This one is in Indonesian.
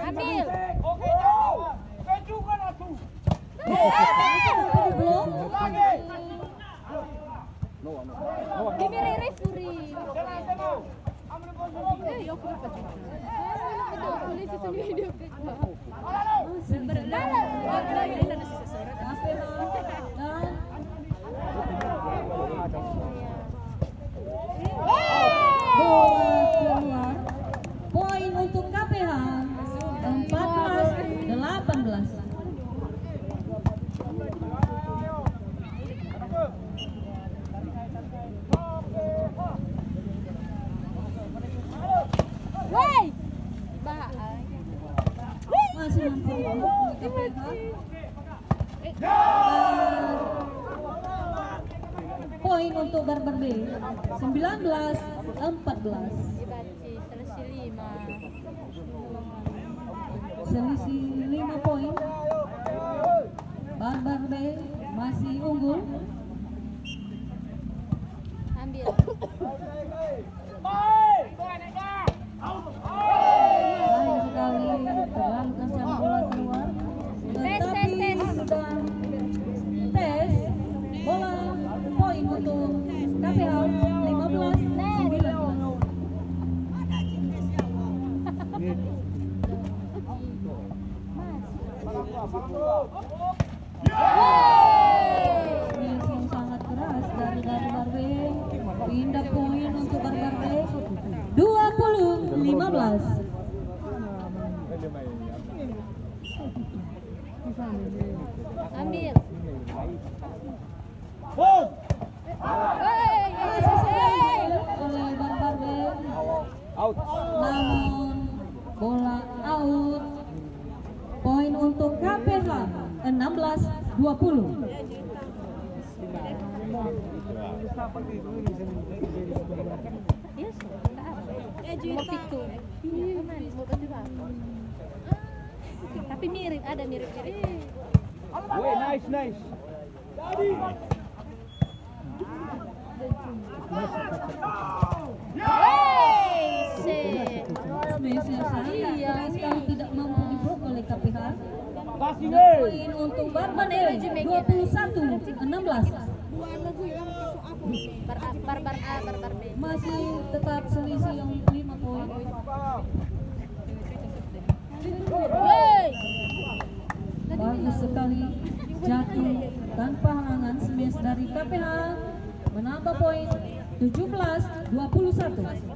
Ambil. Oke, jauh. Kejukan atuh. Belum. Lagi. Dimiri refuri. Bola keluar. Poin untuk KPH 14-18. Woi. Bah. Masih mampu untuk KPH. Poin untuk Barbar B 19-14. Dibaci selisih 5. Selisih 5 poin. Barbar B masih unggul. Ambil. Sayang sekali terlalu kencang bola keluar. Tetapi sudah tes bola poin untuk KPH 15-19. Yang sangat keras dari Barbar B. Pindah poin untuk Barbar B 20-15. Ambil. Oleh Barbar B. Namun bola out. Poin untuk KPH 16-20. Yes. Mau pitu. Tapi mirip, ada mirip-mirip. Nice. Messi sayang sekali tidak mampu diblok oleh KPH. Kasih Poin untuk Barbar B 21-16. Barbar A, Barbar B. Masih tetap selisih yang 5 poin. Woi. Bagus sekali jatuh tanpa halangan smash dari KPH menambah poin 17-21.